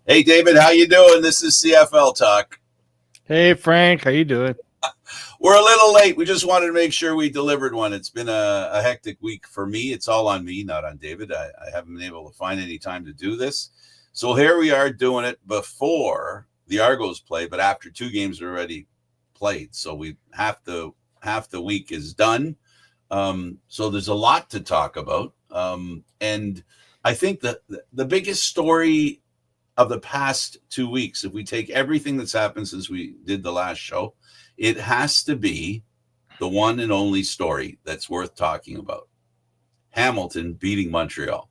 Hey, David, how you doing? This is CFL Talk. Hey, Frank, how you doing? We're a little late. We just wanted to make sure we delivered one. It's been a hectic week for me. It's all on me, not on David. I haven't been able to find any time to do this. So here we are doing it before the Argos play, but after 2 games are already played. So we half the week is done. So there's a lot to talk about. And I think that the biggest story of the past 2 weeks, if we take everything that's happened since we did the last show, it has to be the one and only story that's worth talking about. Hamilton beating Montreal.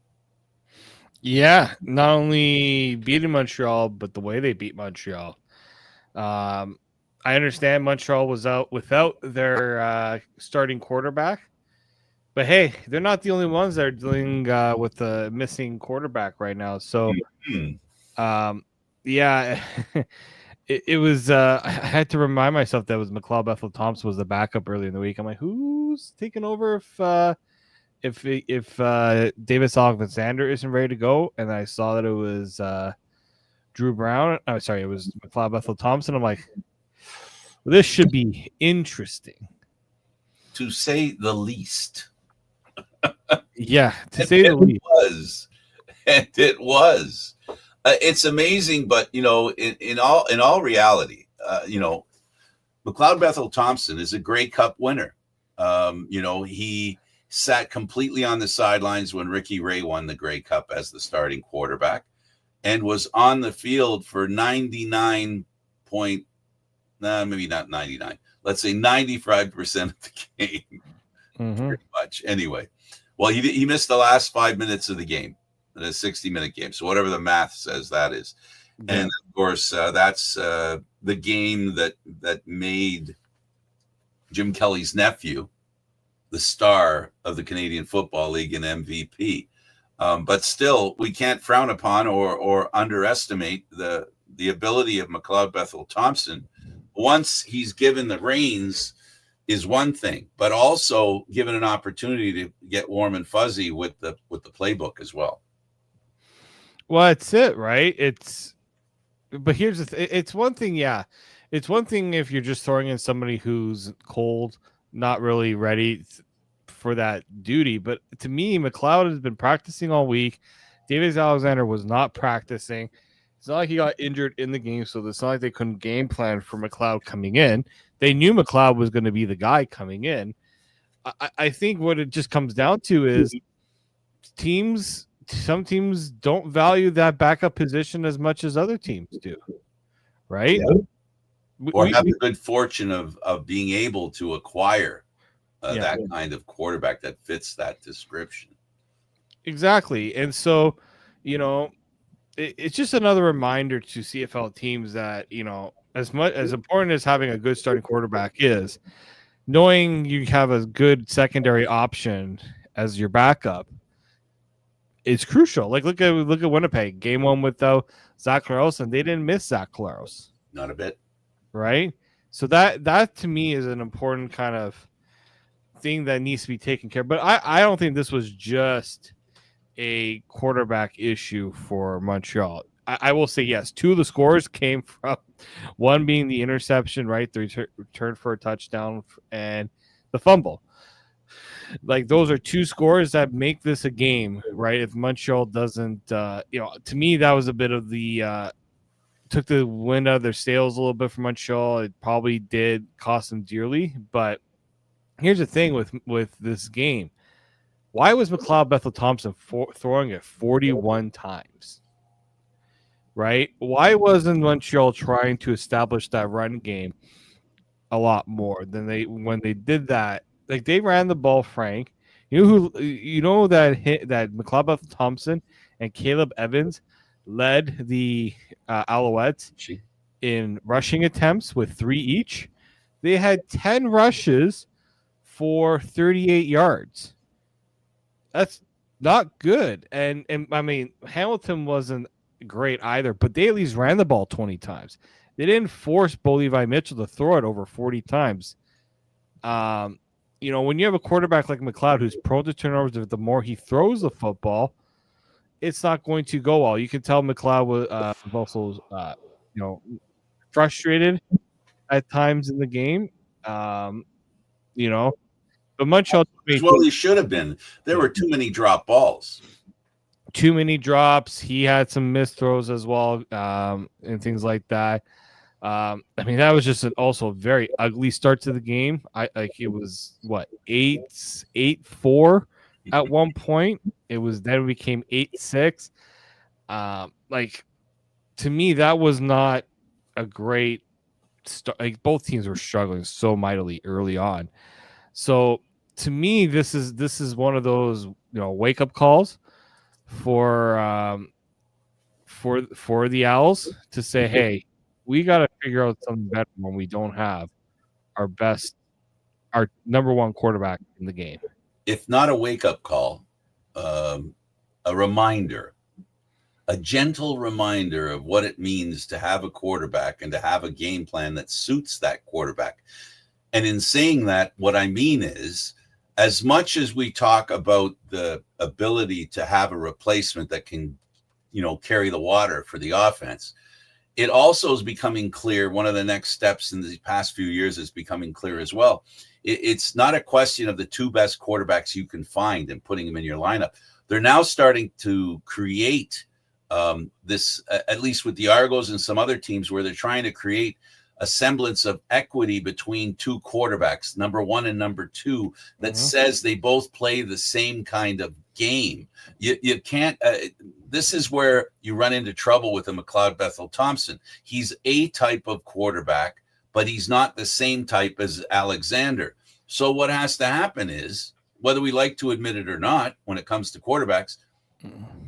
Yeah, not only beating Montreal, but the way they beat Montreal. I understand Montreal was out without their starting quarterback, but hey, they're not the only ones that are dealing with a missing quarterback right now. So, yeah, it was. I had to remind myself that it was McLeod Bethel-Thompson was the backup earlier in the week. I'm like, who's taking over if Davis Alexander isn't ready to go? And I saw that it was Drew Brown. Oh, sorry, it was McLeod Bethel-Thompson. I'm like, well, this should be interesting, to say the least. Yeah, to say the least. It was. It's amazing, but in all reality, McLeod Bethel-Thompson is a Grey Cup winner. He sat completely on the sidelines when Ricky Ray won the Grey Cup as the starting quarterback, and was on the field for 99 point, maybe not 99. Let's say 95% of the game, pretty much. Anyway, well, he missed the last 5 minutes of the game. A 60-minute game, so whatever the math says that is. Yeah. And of course that's the game that made Jim Kelly's nephew the star of the Canadian Football League and MVP. But still, we can't frown upon or underestimate the ability of McLeod Bethel-Thompson. Once he's given the reins is one thing, but also given an opportunity to get warm and fuzzy with the playbook as well. Well, that's it, right? But here's the thing. It's one thing, yeah. It's one thing if you're just throwing in somebody who's cold, not really ready for that duty. But to me, McLeod has been practicing all week. Davis Alexander was not practicing. It's not like he got injured in the game, so it's not like they couldn't game plan for McLeod coming in. They knew McLeod was going to be the guy coming in. I think what it just comes down to is some teams don't value that backup position as much as other teams do, right? Yeah. Or have the good fortune of being able to acquire that kind of quarterback that fits that description. Exactly. And so, it's just another reminder to CFL teams that, as important as having a good starting quarterback is, knowing you have a good secondary option as your backup, it's crucial. Like look at Winnipeg. Game 1 without Zach Claros, and they didn't miss Zach Claros. Not a bit. Right? So that to me is an important kind of thing that needs to be taken care of. But I don't think this was just a quarterback issue for Montreal. I will say yes, 2 of the scores came from one being the interception, right? The return for a touchdown and the fumble. Like those are 2 scores that make this a game, right? If Montreal doesn't, to me, that was a bit of the took the wind out of their sails a little bit for Montreal. It probably did cost them dearly. But here's the thing with this game: why was McLeod Bethel-Thompson throwing it 41 times? Right? Why wasn't Montreal trying to establish that run game a lot more than when they did that? Like they ran the ball, Frank. That McLeod Bethel-Thompson and Caleb Evans led the Alouettes in rushing attempts with 3 each. They had 10 rushes for 38 yards. That's not good. And I mean, Hamilton wasn't great either, but they at least ran the ball 20 times. They didn't force Bo Levi Mitchell to throw it over 40 times. When you have a quarterback like McLeod who's prone to turnovers, the more he throws the football, it's not going to go well. You can tell McLeod was also, frustrated at times in the game. But Montreal as well he should have been. There were too many drop balls. Too many drops. He had some missed throws as well, and things like that. That was just also a very ugly start to the game. It was 8-4 at one point. Then became 8-6. To me, that was not a great start. Both teams were struggling so mightily early on. So to me, this is one of those wake up calls for the Owls to say, hey, we got to figure out something better when we don't have our number one quarterback in the game. If not a wake-up call, a reminder, a gentle reminder of what it means to have a quarterback and to have a game plan that suits that quarterback. And in saying that, what I mean is, as much as we talk about the ability to have a replacement that can, carry the water for the offense, it also is becoming clear. One of the next steps in the past few years is becoming clear as well. It's not a question of the two best quarterbacks you can find and putting them in your lineup. They're now starting to create this, at least with the Argos and some other teams, where they're trying to create a semblance of equity between two quarterbacks, number one and number two, that says they both play the same kind of game. You can't. This is where you run into trouble with a McLeod Bethel Thompson. He's a type of quarterback, but he's not the same type as Alexander. So what has to happen is, whether we like to admit it or not, when it comes to quarterbacks,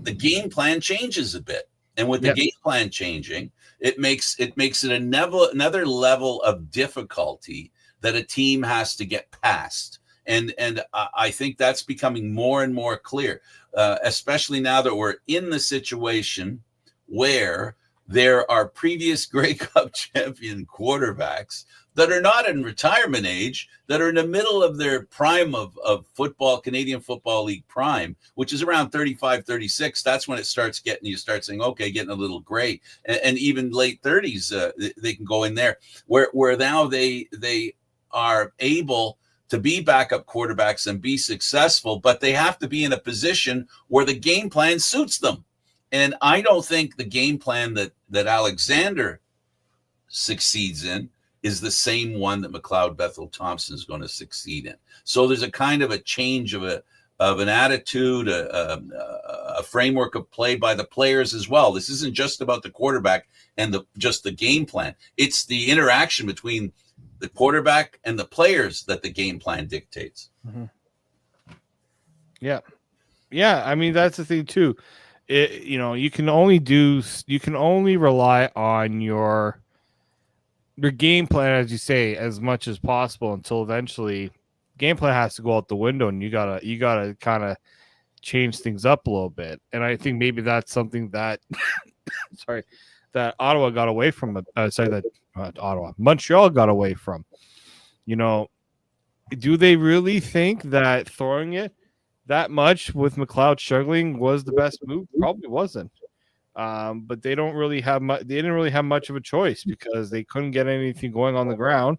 the game plan changes a bit. And with the game plan changing, it makes it another level of difficulty that a team has to get past. And I think that's becoming more and more clear, especially now that we're in the situation where there are previous Grey Cup champion quarterbacks that are not in retirement age, that are in the middle of their prime of football, Canadian Football League prime, which is around 35, 36. That's when it starts you start saying, okay, getting a little gray. And even late 30s, they can go in there, where now they are able to be backup quarterbacks and be successful, but they have to be in a position where the game plan suits them. And I don't think the game plan that Alexander succeeds in is the same one that McLeod Bethel Thompson is going to succeed in. So there's a kind of a change of an attitude, a framework of play by the players as well. This isn't just about the quarterback and just the game plan. It's the interaction between the quarterback and the players that the game plan dictates. Mm-hmm. Yeah. That's the thing too. You can only rely on your game plan, as you say, as much as possible until eventually game plan has to go out the window, and you gotta kind of change things up a little bit. And I think maybe that's something that that Ottawa got away from. Montreal got away from. Do they really think that throwing it that much with McLeod struggling was the best move? Probably wasn't. But they don't really have much. They didn't really have much of a choice because they couldn't get anything going on the ground.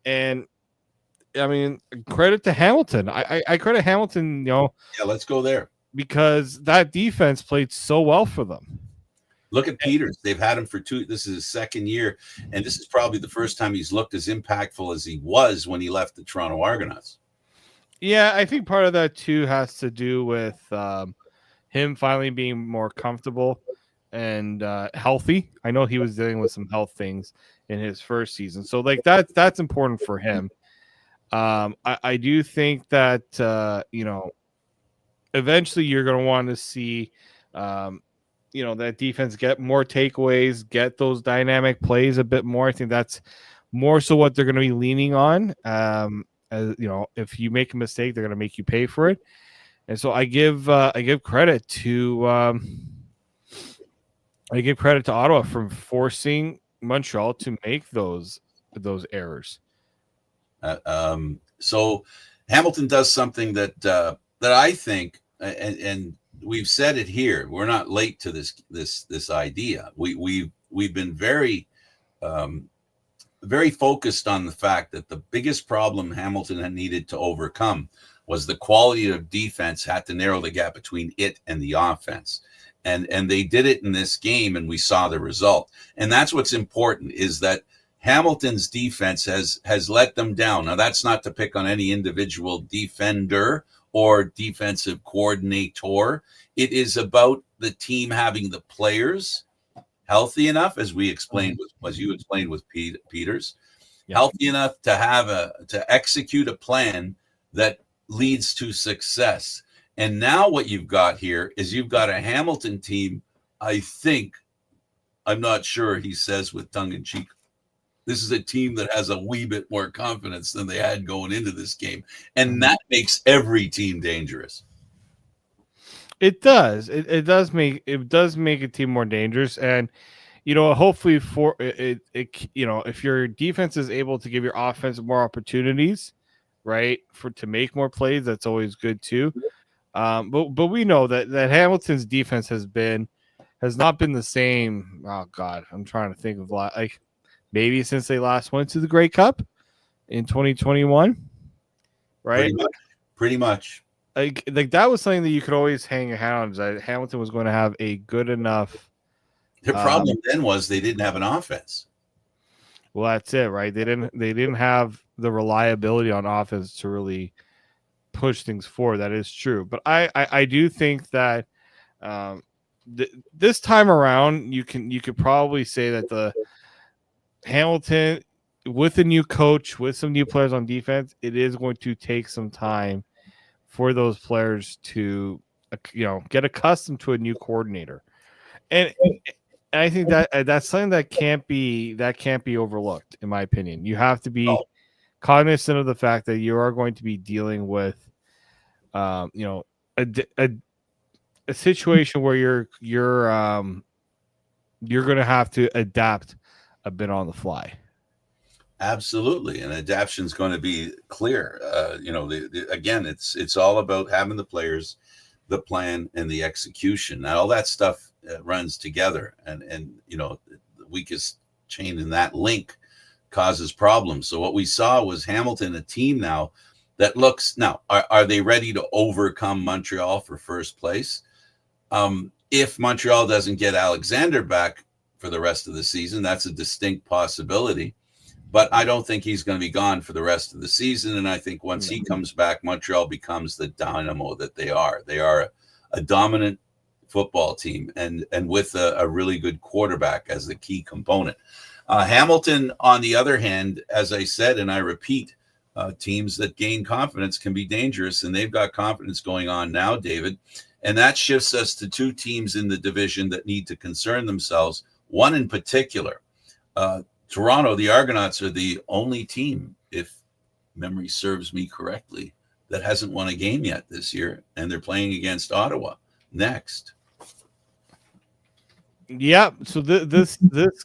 And credit to Hamilton. I credit Hamilton. Yeah, let's go there, because that defense played so well for them. Look at Peters. They've had him for this is his second year, and this is probably the first time he's looked as impactful as he was when he left the Toronto Argonauts. Yeah, I think part of that too has to do with him finally being more comfortable and healthy. I know he was dealing with some health things in his first season, so that's important for him. I do think that eventually you're going to want to see that defense get more takeaways, get those dynamic plays a bit more. I think that's more so what they're going to be leaning on. As if you make a mistake, they're going to make you pay for it. And so I give credit to I give credit to Ottawa for forcing Montreal to make those errors. So Hamilton does something that I think, and we've said it here. We're not late to this idea. We've been very focused on the fact that the biggest problem Hamilton had needed to overcome was the quality of defense had to narrow the gap between it and the offense. And they did it in this game, and we saw the result. And that's what's important, is that Hamilton's defense has let them down. Now, that's not to pick on any individual defender or defensive coordinator. It is about the team having the players healthy enough, as we explained, as you explained with Peters, healthy enough to execute a plan that leads to success. And now what you've got here is you've got a Hamilton team, I think, I'm not sure, he says with tongue in cheek, this is a team that has a wee bit more confidence than they had going into this game. And that makes every team dangerous. It does. It does make a team more dangerous. And, hopefully for it, if your defense is able to give your offense more opportunities, right, to make more plays, that's always good too. But we know that Hamilton's defense has not been the same. Oh God, I'm trying to think of maybe since they last went to the Grey Cup in 2021, right? Pretty much. Like that was something that you could always hang a hat on. That Hamilton was going to have a good enough. The problem then was they didn't have an offense. Well, that's it, right? They didn't have the reliability on offense to really push things forward. That is true, but I do think that this time around you could probably say that the Hamilton, with a new coach, with some new players on defense, it is going to take some time for those players to get accustomed to a new coordinator, and I think that's something that can't be overlooked, in my opinion. You have to be cognizant of the fact that you are going to be dealing with a situation where you're going to have to adapt a bit on the fly. Absolutely, and adaptation is going to be clear. Again, it's all about having the players, the plan, and the execution. Now, all that stuff runs together, and the weakest chain in that link causes problems. So what we saw was Hamilton, a team now that looks now. Are they ready to overcome Montreal for first place? If Montreal doesn't get Alexander back for the rest of the season, that's a distinct possibility. But I don't think he's going to be gone for the rest of the season. And I think once he comes back, Montreal becomes the dynamo that they are. They are a dominant football team, and with a really good quarterback as the key component. Hamilton, on the other hand, as I said, and I repeat, teams that gain confidence can be dangerous, and they've got confidence going on now, David. And that shifts us to two teams in the division that need to concern themselves. One in particular, Toronto, the Argonauts are the only team, if memory serves me correctly, that hasn't won a game yet this year, and they're playing against Ottawa next. Yeah, so this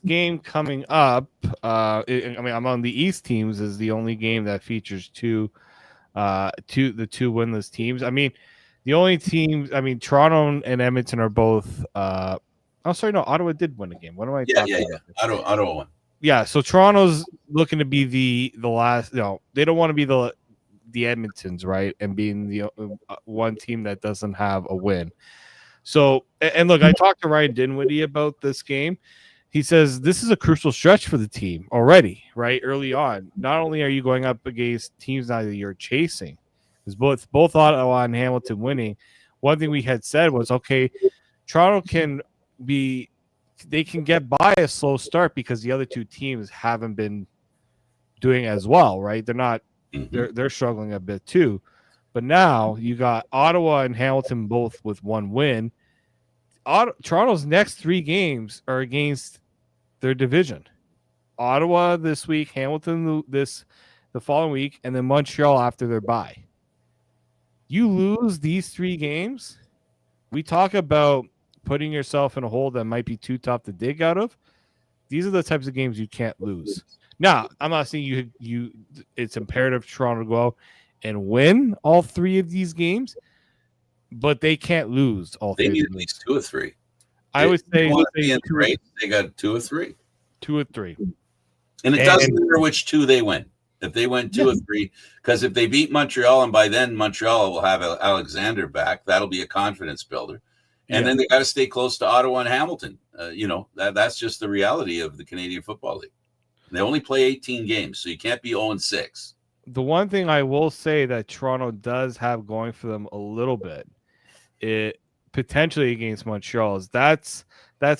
game coming up, I'm on the East teams, is the only game that features two winless teams. I mean, the only teams, Toronto and Edmonton are both. Ottawa did win a game. What am I talking about? Ottawa won. Yeah, so Toronto's looking to be the last. They don't want to be the Edmontons, right? And being the one team that doesn't have a win. So, and look, I talked to Ryan Dinwiddie about this game. He says this is a crucial stretch for the team already, right? Early on, not only are you going up against teams now that you're chasing, because both Ottawa and Hamilton winning. One thing we had said was, okay, Toronto can get by a slow start because the other two teams haven't been doing as well, right? They're not. They're struggling a bit too. But now you got Ottawa and Hamilton both with one win. Toronto's next 3 games are against their division. Ottawa this week, Hamilton the following week, and then Montreal after their bye. You lose these 3 games, we talk about putting yourself in a hole that might be too tough to dig out of, these are the types of games you can't lose. Now, I'm not saying you it's imperative Toronto to go out and win all 3 of these games, but they can't lose all 3. They need at least 2 or 3. I would say they got 2 or 3. 2 or 3. And it doesn't matter which 2 they win. If they win 2 or 3, because if they beat Montreal, and by then Montreal will have Alexander back, that'll be a confidence builder. And then they got to stay close to Ottawa and Hamilton. That's just the reality of the Canadian Football League. They only play 18 games, so you can't be 0-6. The one thing I will say that Toronto does have going for them a little bit, it potentially against Montreal, is that's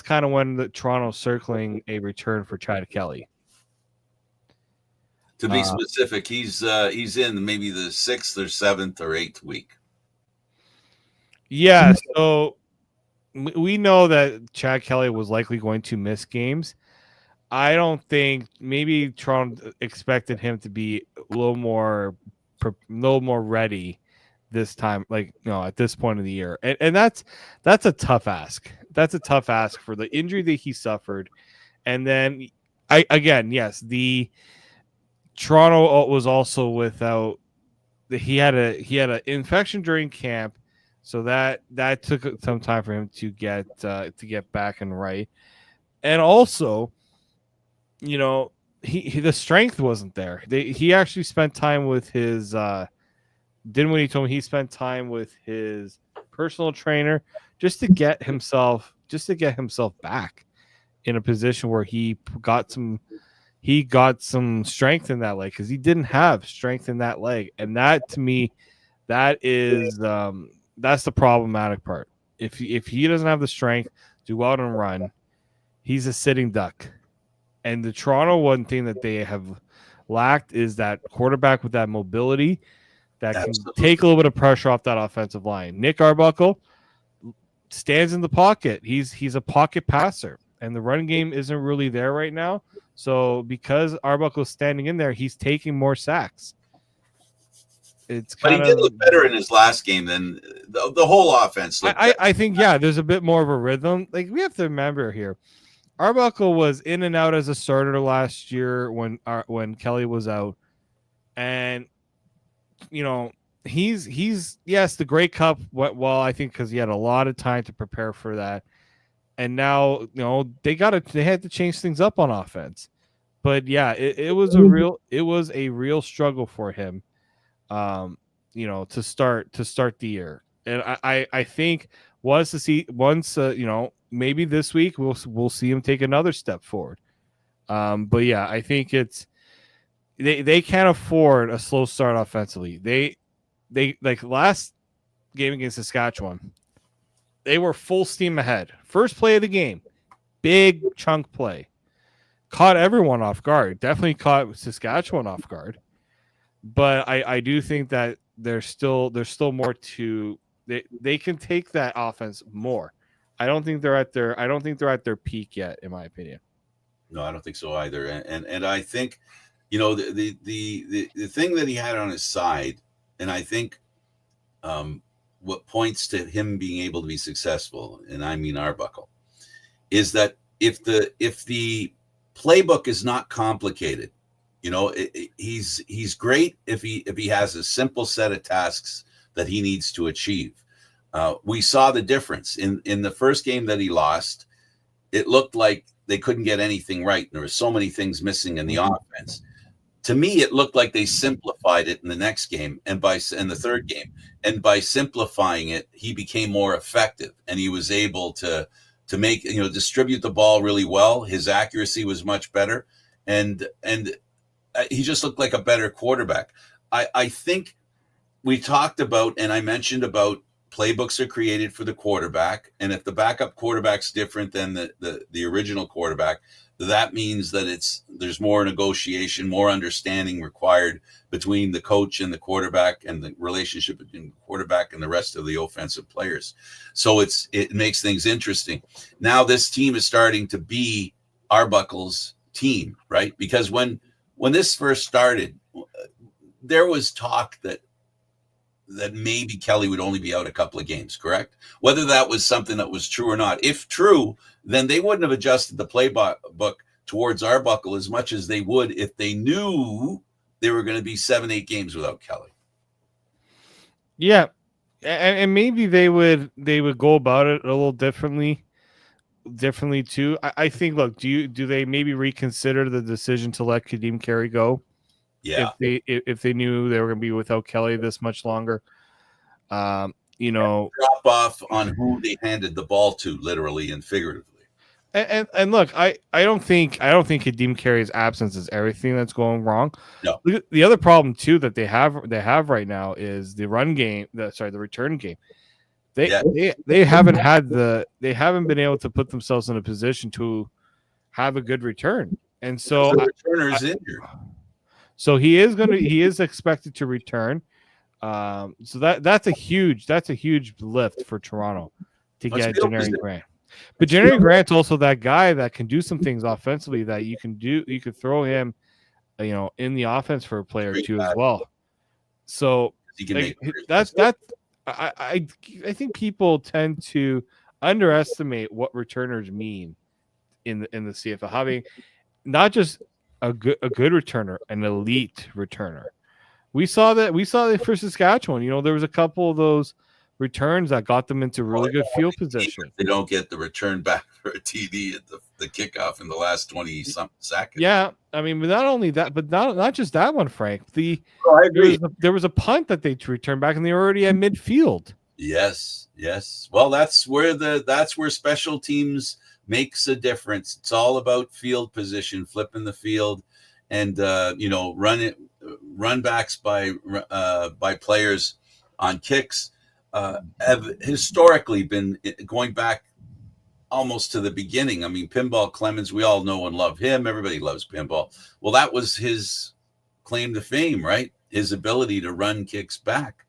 kind of when the Toronto's circling a return for Chad Kelly. To be specific, he's in maybe the 6th or 7th or 8th week. Yeah, so we know that Chad Kelly was likely going to miss games. I don't think maybe Toronto expected him to be a little more ready this time, at this point of the year, and that's a tough ask. That's a tough ask for the injury that he suffered, and then the Toronto was also without. He had an infection during camp, so that took some time for him to get back and right, and also, the strength wasn't there. He actually spent time with his. When he told me he spent time with his personal trainer just to get himself back in a position where he got some strength in that leg, because he didn't have strength in that leg, and that to me, that is that's the problematic part. If he doesn't have the strength to go out and run, he's a sitting duck. And the Toronto, one thing that they have lacked is that quarterback with that mobility that can take a little bit of pressure off that offensive line. Nick Arbuckle stands in the pocket. He's a pocket passer, and the running game isn't really there right now. So because Arbuckle's standing in there, he's taking more sacks. But he did look better in his last game than the whole offense. I think, there's a bit more of a rhythm. Like, we have to remember here, Arbuckle was in and out as a starter last year when Kelly was out, and he's the Grey Cup went well, I think, because he had a lot of time to prepare for that, and now they had to change things up on offense. But it was a real struggle for him, to start the year, and I think maybe this week we'll see him take another step forward. But I think they can't afford a slow start offensively. They like last game against Saskatchewan, they were full steam ahead. First play of the game, big chunk play, caught everyone off guard. Definitely caught Saskatchewan off guard. But I do think that there's still more to. They can take that offense more. I don't think they're at their peak yet, in my opinion. No, I don't think so either. And I think, the thing that he had on his side, and I think what points to him being able to be successful, and I mean Arbuckle, is that if the playbook is not complicated, he's great if he has a simple set of tasks that he needs to achieve. We saw the difference in the first game that he lost. It looked like they couldn't get anything right. There were so many things missing in the offense. To me, it looked like they simplified it in the next game in the third game. And by simplifying it, he became more effective, and he was able to make, distribute the ball really well. His accuracy was much better, and he just looked like a better quarterback. I think we talked about, and I mentioned about, playbooks are created for the quarterback, and if the backup quarterback's different than the original quarterback, that means that there's more negotiation, more understanding required between the coach and the quarterback, and the relationship between the quarterback and the rest of the offensive players. So it makes things interesting. Now this team is starting to be Arbuckle's team, right? Because when this first started, there was talk that that maybe Kelly would only be out a couple of games, correct? Whether that was something that was true or not. If true, then they wouldn't have adjusted the playbook towards Arbuckle as much as they would if they knew they were going to be 7-8 games without Kelly. Yeah, and maybe they would go about it a little differently too. I think. Look, do they maybe reconsider the decision to let Kadeem Carey go? Yeah, if they knew they were going to be without Kelly this much longer. Drop off on who they handed the ball to, literally and figuratively. And look, I don't think Kadeem Carey's absence is everything that's going wrong. No. The other problem too that they have right now is the run game. The return game. They haven't been able to put themselves in a position to have a good return, and so the returner is injured. So he is expected to return. So that's a huge lift for Toronto to get Jannary Grant. But Jannary Grant's also that guy that can do some things offensively that you could throw him, in the offense for a player or two as well. So I think people tend to underestimate what returners mean in the CFL, having not just a good returner, an elite returner. We saw that for Saskatchewan. There was a couple of those returns that got them into really good field position. They don't get the return back for a TD at the kickoff in the last 20-something seconds. Yeah, I mean, but not only that, but not just that one, Frank. I agree. There was a punt that they returned back, and they were already at midfield. Yes. Well, that's where special teams makes a difference. It's all about field position, flipping the field, and run backs by players on kicks have historically been going back almost to the beginning. I mean, Pinball Clemens, we all know and love him. Everybody loves Pinball. Well, that was his claim to fame, right? His ability to run kicks back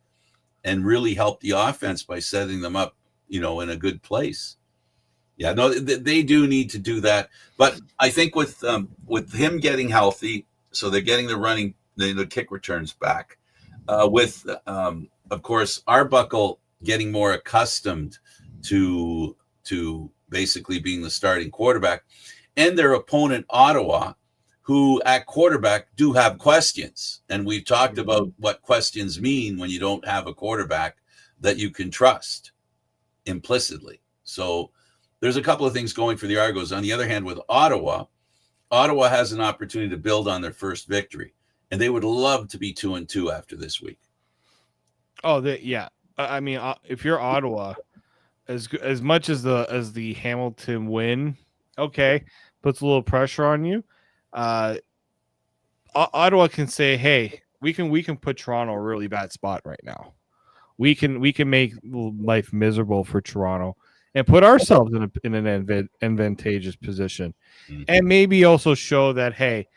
and really help the offense by setting them up, in a good place. Yeah, no, they do need to do that. But I think with him getting healthy, so they're getting the kick returns back. Of course, Arbuckle getting more accustomed to basically being the starting quarterback, and their opponent Ottawa, who at quarterback do have questions. And we've talked about what questions mean when you don't have a quarterback that you can trust implicitly. So there's a couple of things going for the Argos. On the other hand, with Ottawa has an opportunity to build on their first victory, and they would love to be 2-2 after this week. Oh, yeah. I mean, if you're Ottawa, as much as the Hamilton win, okay, puts a little pressure on you. Ottawa can say, "Hey, we can put Toronto in a really bad spot right now. We can make life miserable for Toronto and put ourselves in an advantageous position, and maybe also show that, hey,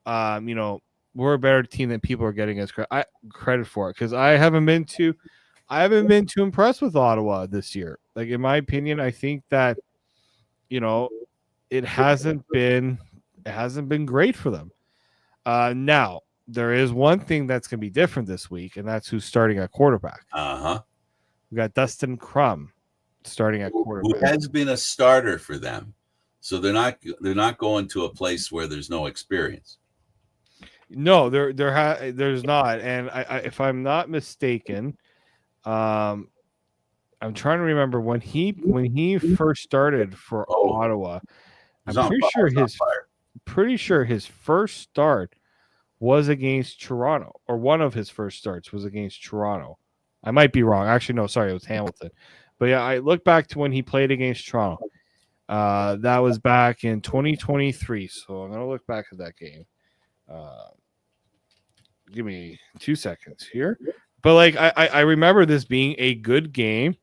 we're a better team than people are getting us credit for it." Because I haven't been too impressed with Ottawa this year. Like, in my opinion, I think that it hasn't been great for them. Now there is one thing that's going to be different this week, and that's who's starting at quarterback. We got Dustin Crum starting at quarterback, who has been a starter for them, so they're not going to a place where there's no experience. No, there's not. And I if I'm not mistaken, I'm trying to remember when he first started for Ottawa. I'm pretty sure his first start was against Toronto, or one of his first starts was against Toronto. I might be wrong. Actually, no, sorry, it was Hamilton. But yeah, I look back to when he played against Toronto. That was back in 2023. So I'm gonna look back at that game. Give me 2 seconds here. But I remember this being a good game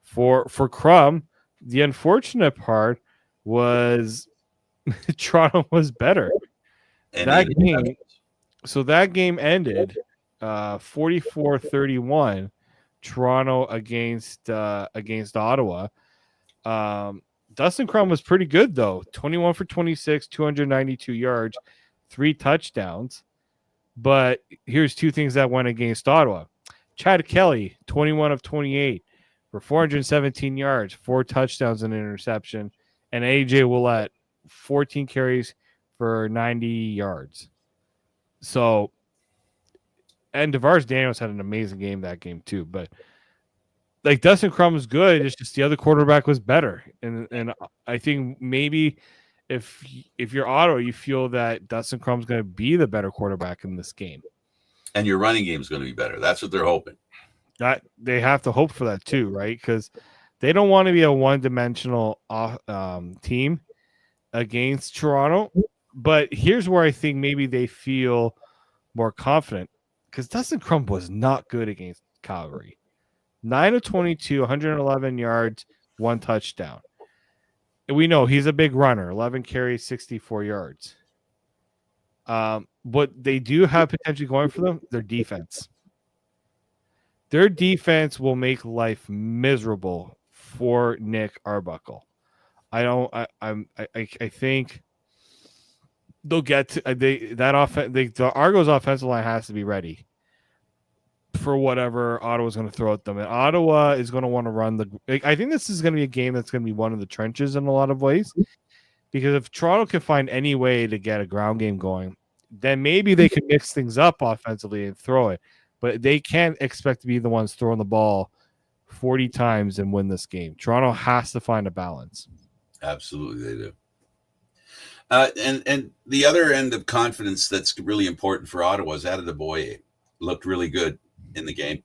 for Crum. The unfortunate part was Toronto was better. That game ended 44-31 Toronto against Ottawa. Dustin Crum was pretty good though. 21 for 26, 292 yards, 3 touchdowns. But here's two things that went against Ottawa. Chad Kelly, 21 of 28 for 417 yards, 4 touchdowns and an interception. And AJ Willett, 14 carries for 90 yards. So, and DeVar's Daniels had an amazing game that game too. But like Dustin Crum was good, it's just the other quarterback was better. And I think maybe if you're Ottawa, you feel that Dustin Crum's going to be the better quarterback in this game. And your running game is going to be better. That's what they're hoping. That they have to hope for that too, right? Because they don't want to be a one-dimensional team against Toronto. But here's where I think maybe they feel more confident, because Dustin Crum was not good against Calgary. 9 of 22, 111 yards, 1 touchdown. And we know he's a big runner, 11 carries, 64 yards. What they do have potentially going for them, their defense. Their defense will make life miserable for Nick Arbuckle. I think they'll get to the Argos offensive line has to be ready for whatever Ottawa's going to throw at them. And Ottawa is going to want to run I think this is going to be a game that's going to be one of the trenches in a lot of ways, because if Toronto can find any way to get a ground game going, then maybe they can mix things up offensively and throw it. But they can't expect to be the ones throwing the ball 40 times and win this game. Toronto has to find a balance. Absolutely, they do. And the other end of confidence that's really important for Ottawa is Adetoboye. Looked really good in the game.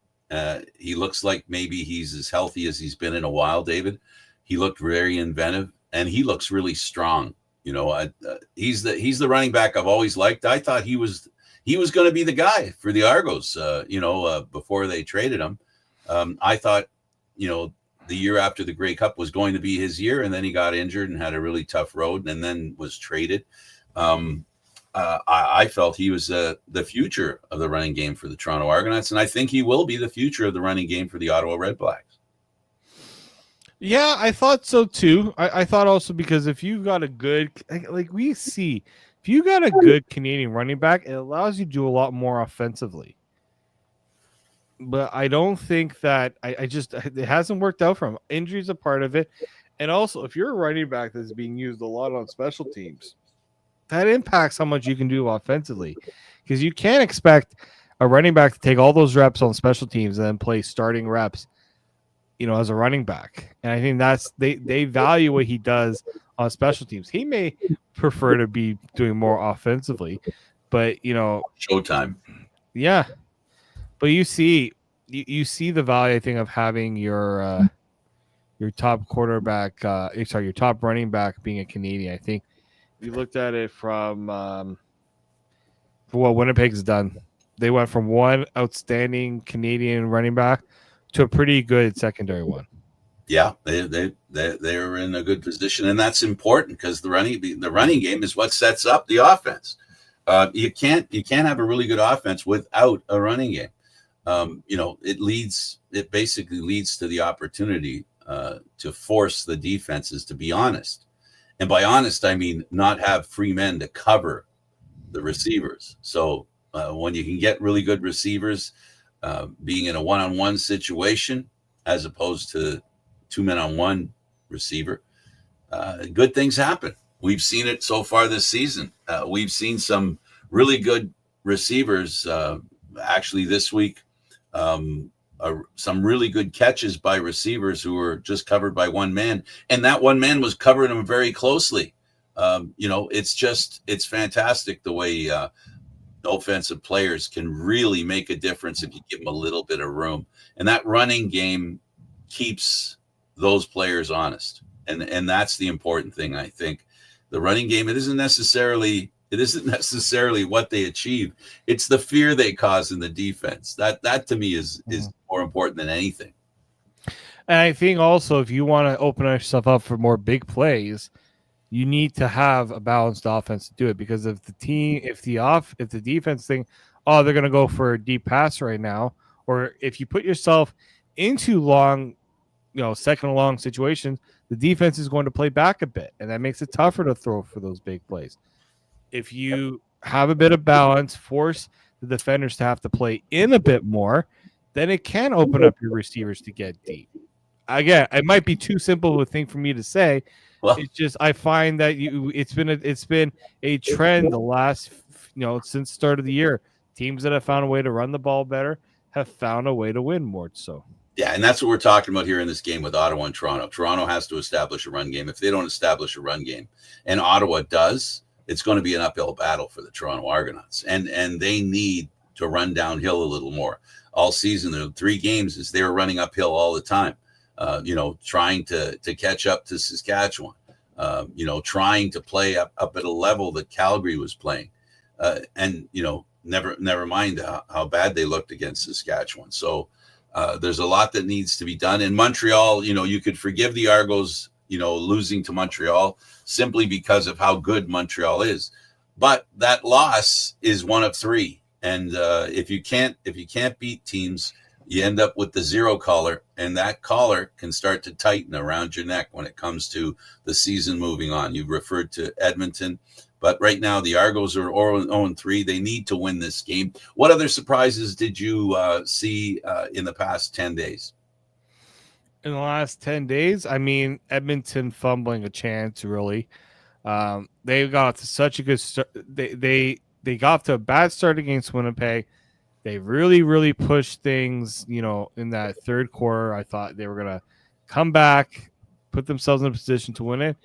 He looks like maybe he's as healthy as he's been in a while, David. He looked very inventive, and he looks really strong. You know, he's the running back I've always liked. I thought he was going to be the guy for the Argos, before they traded him. I thought, the year after the Grey Cup was going to be his year, and then he got injured and had a really tough road and then was traded. I felt he was the future of the running game for the Toronto Argonauts, and I think he will be the future of the running game for the Ottawa Redblacks. Yeah, I thought so too. I thought also because if you've got a good, if you got a good Canadian running back, it allows you to do a lot more offensively. But I don't think that it hasn't worked out for him. Injuries a part of it. And also, if you're a running back that's being used a lot on special teams, that impacts how much you can do offensively. Because you can't expect a running back to take all those reps on special teams and then play starting reps, as a running back. And I think that's they value what he does on special teams. He may prefer to be doing more offensively, but showtime. Yeah. But you see the value, I think, of having your top quarterback, your top running back being a Canadian. I think if you looked at it from what Winnipeg's done, they went from one outstanding Canadian running back to a pretty good secondary one. Yeah, they're in a good position, and that's important because the running game is what sets up the offense. You can't have a really good offense without a running game. It basically leads to the opportunity to force the defenses to be honest. And by honest, I mean not have free men to cover the receivers. So when you can get really good receivers being in a one-on-one situation as opposed to 2-men-on-1 receiver, good things happen. We've seen it so far this season. We've seen some really good receivers actually this week. Some really good catches by receivers who were just covered by one man, and that one man was covering them very closely. It's fantastic the way offensive players can really make a difference if you give them a little bit of room, and that running game keeps those players honest, and that's the important thing. I think the running game, it isn't necessarily what they achieve. It's the fear they cause in the defense. That to me is more important than anything. And I think also if you want to open yourself up for more big plays, you need to have a balanced offense to do it. Because if the defense think, oh, they're going to go for a deep pass right now, or if you put yourself into long, second and long situations, the defense is going to play back a bit, and that makes it tougher to throw for those big plays. If you have a bit of balance, force the defenders to have to play in a bit more, then it can open up your receivers to get deep. Again, it might be too simple of a thing for me to say. Well, It's just I find that it's been a trend the last since the start of the year. Teams that have found a way to run the ball better have found a way to win more. So yeah, and that's what we're talking about here in this game with Ottawa and Toronto. Toronto has to establish a run game. If they don't establish a run game, and Ottawa does, it's going to be an uphill battle for the Toronto Argonauts, and they need to run downhill a little more. All season, the 3 games is they were running uphill all the time. Trying to catch up to Saskatchewan, trying to play up at a level that Calgary was playing. And never mind how bad they looked against Saskatchewan. So there's a lot that needs to be done. In Montreal, you could forgive the Argos, losing to Montreal simply because of how good Montreal is. But that loss is one of 3. And if you can't beat teams, you end up with the 0 collar, and that collar can start to tighten around your neck when it comes to the season moving on. You've referred to Edmonton, but right now the Argos are 0-3. They need to win this game. What other surprises did you see in the past 10 days? In the last 10 days, I mean, Edmonton fumbling a chance, really. They got off to such a good start. They got off to a bad start against Winnipeg. They really, really pushed things, in that third quarter. I thought they were going to come back, put themselves in a position to win it.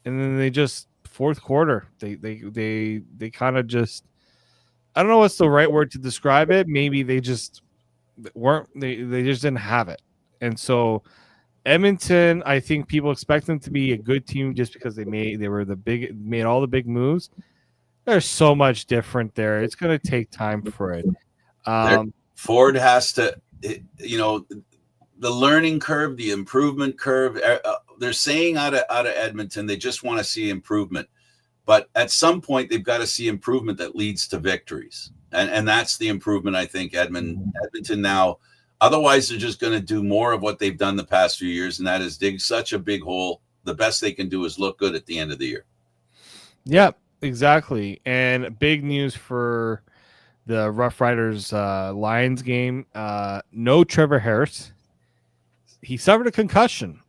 And then they just, fourth quarter, they kind of just, I don't know what's the right word to describe it. Maybe they just they just didn't have it. And so Edmonton, I think people expect them to be a good team just because they made all the big moves. There's so much different there. It's going to take time for it. Ford has to, the learning curve, the improvement curve. They're saying out of Edmonton, they just want to see improvement. But at some point, they've got to see improvement that leads to victories. And that's the improvement, I think, Edmonton now. Otherwise, they're just going to do more of what they've done the past few years, and that is dig such a big hole. The best they can do is look good at the end of the year. Yeah, exactly. And big news for the Rough Riders Lions game. No Trevor Harris. He suffered a concussion.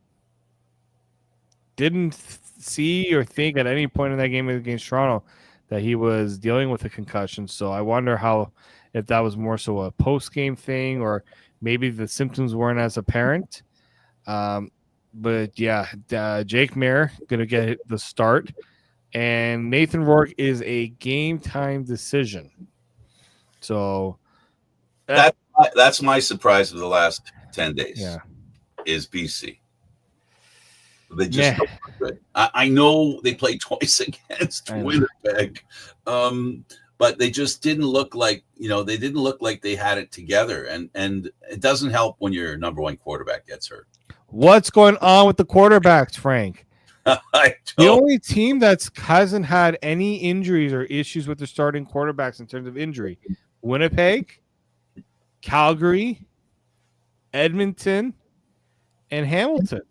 Didn't see or think at any point in that game against Toronto that he was dealing with a concussion. So I wonder if that was more so a post-game thing or maybe the symptoms weren't as apparent. But yeah, Jake Mayer going to get the start. And Nathan Rourke is a game-time decision. So that's my surprise of the last 10 days. Yeah, is BC. They just don't look good. I know they played twice against Winnipeg, but they just didn't look like they had it together. And it doesn't help when your number 1 quarterback gets hurt. What's going on with the quarterbacks, Frank? The only team that hasn't had any injuries or issues with their starting quarterbacks in terms of injury, Winnipeg, Calgary, Edmonton, and Hamilton.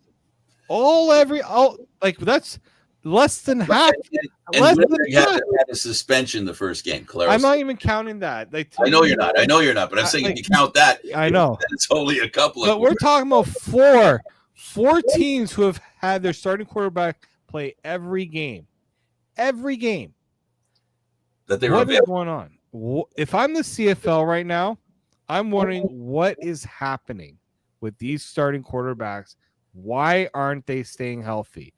That's less than half. Less than half. Had a suspension the first game. I'm not even counting that. I know you're not. But I'm saying if you count that, I know it's only a couple. But we're talking about four teams who have had their starting quarterback play every game. Every game. What is going on? If I'm the CFL right now, I'm wondering what is happening with these starting quarterbacks. Why aren't they staying healthy?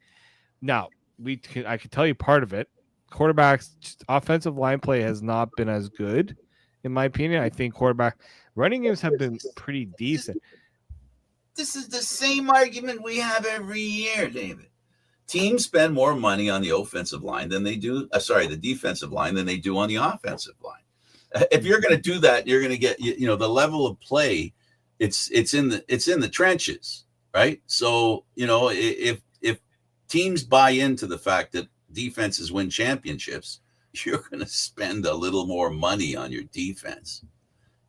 Now, I can tell you part of it. Quarterbacks, offensive line play has not been as good, in my opinion. I think running games have been pretty decent. This is the same argument we have every year, David. Teams spend more money on the offensive line than they do. The defensive line than they do on the offensive line. If you're going to do that, you're going to get the level of play. It's in the trenches, right? So if teams buy into the fact that defenses win championships, you're going to spend a little more money on your defense,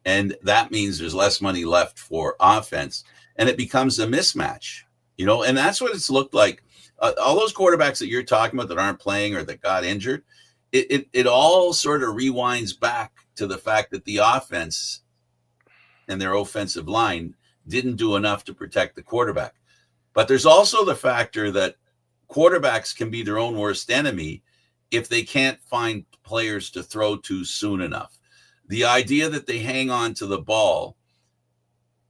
and that means there's less money left for offense, and it becomes a mismatch. And that's what it's looked like. All those quarterbacks that you're talking about that aren't playing or that got injured, it all sort of rewinds back to the fact that the offense and their offensive line didn't do enough to protect the quarterback. But there's also the factor that quarterbacks can be their own worst enemy if they can't find players to throw to soon enough. The idea that they hang on to the ball,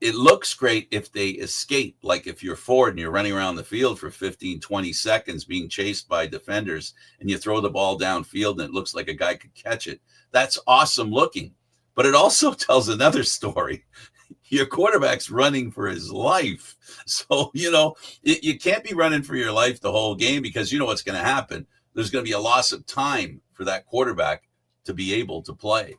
it looks great if they escape, like if you're Ford and you're running around the field for 15, 20 seconds being chased by defenders and you throw the ball downfield and it looks like a guy could catch it. That's awesome looking. But it also tells another story. Your quarterback's running for his life. So, you can't be running for your life the whole game because you know what's going to happen. There's going to be a loss of time for that quarterback to be able to play.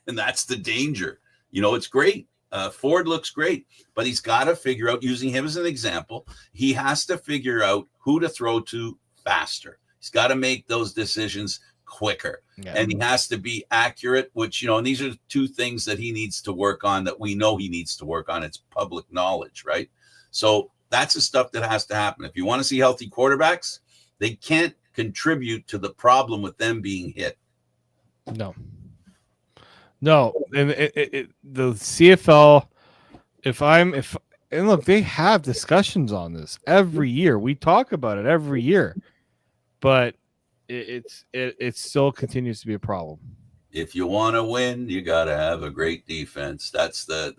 And that's the danger. It's great. Ford looks great, but he's got to figure out, using him as an example, he has to figure out who to throw to faster. He's got to make those decisions quicker. Yeah. And he has to be accurate, which, and these are two things that he needs to work on that we know he needs to work on. It's public knowledge, right? So that's the stuff that has to happen. If you want to see healthy quarterbacks, they can't contribute to the problem with them being hit. No, and the CFL, and look, they have discussions on this every year. We talk about it every year, but it still continues to be a problem. If you want to win, you got to have a great defense. That's what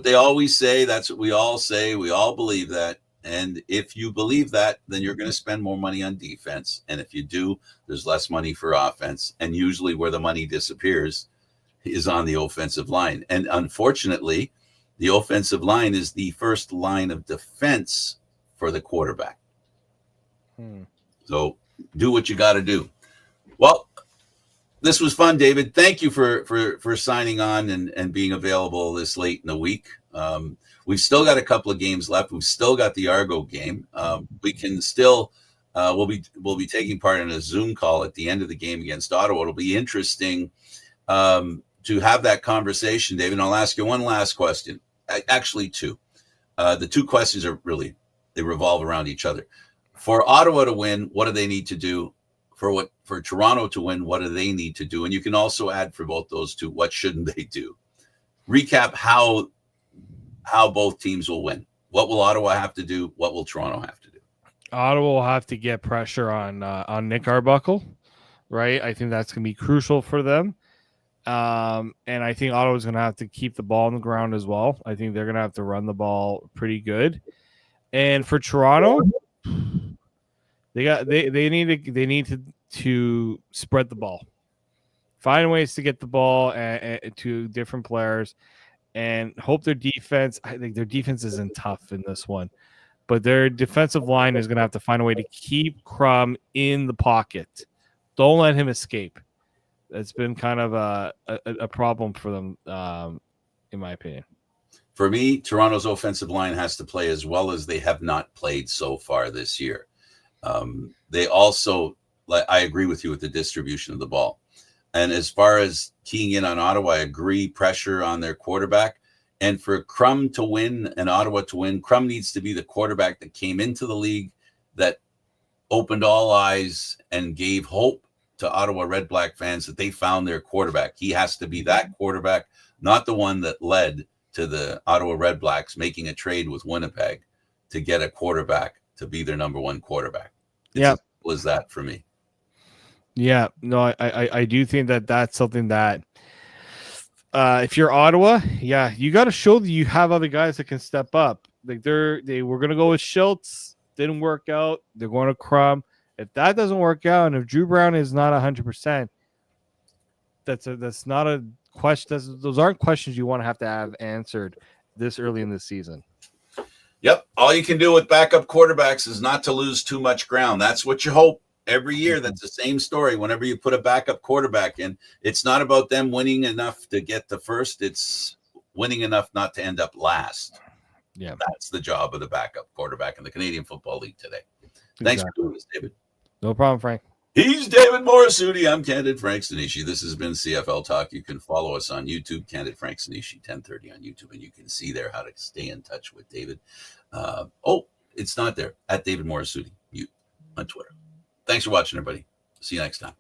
they always say. That's what we all say. We all believe that. And if you believe that, then you're going to spend more money on defense. And if you do, there's less money for offense. And usually where the money disappears is on the offensive line. And unfortunately, the offensive line is the first line of defense for the quarterback. So do what you got to do. Well, this was fun, David. Thank you for signing on and being available this late in the week. We've still got a couple of games left. We've still got the Argo game. We can still we'll be taking part in a Zoom call at the end of the game against Ottawa. It'll be interesting to have that conversation, David. And I'll ask you one last question. Actually, two. The two questions they revolve around each other. For Ottawa to win, what do they need to do? For Toronto to win, what do they need to do? And you can also add for both those two, what shouldn't they do? Recap how both teams will win. What will Ottawa have to do? What will Toronto have to do? Ottawa will have to get pressure on Nick Arbuckle, right? I think that's going to be crucial for them. And I think Ottawa's going to have to keep the ball on the ground as well. I think they're going to have to run the ball pretty good. And for Toronto, they need to spread the ball, find ways to get the ball to different players, and hope their defense. I think their defense isn't tough in this one, but their defensive line is going to have to find a way to keep Crum in the pocket. Don't let him escape. That's been kind of a problem for them, in my opinion. For me, Toronto's offensive line has to play as well as they have not played so far this year. They also, I agree with you with the distribution of the ball. And as far as keying in on Ottawa, I agree, pressure on their quarterback. And for Crum to win and Ottawa to win, Crum needs to be the quarterback that came into the league, that opened all eyes and gave hope to Ottawa Red Black fans that they found their quarterback. He has to be that quarterback, not the one that led to the Ottawa Red Blacks making a trade with Winnipeg to get a quarterback to be their number one quarterback. It's as simple as that for me. Yeah, no, I do think that's something that if you're Ottawa, you got to show that you have other guys that can step up. Like they were going to go with Schultz, didn't work out. They're going to Crum. If that doesn't work out, and if Drew Brown is not 100%, that's not a question. Those aren't questions you want to have answered this early in the season. Yep. All you can do with backup quarterbacks is not to lose too much ground. That's what you hope. Every year, that's the same story. Whenever you put a backup quarterback in, it's not about them winning enough to get to first. It's winning enough not to end up last. Yeah. That's the job of the backup quarterback in the Canadian Football League today. Thanks for doing this, David. No problem, Frank. He's David Morisuti. I'm Candid Frank Sinishi. This has been CFL Talk. You can follow us on YouTube, Candid Frank Sinishi, 1030 on YouTube, and you can see there how to stay in touch with David. It's not there. At David Morisuti on Twitter. Thanks for watching, everybody. See you next time.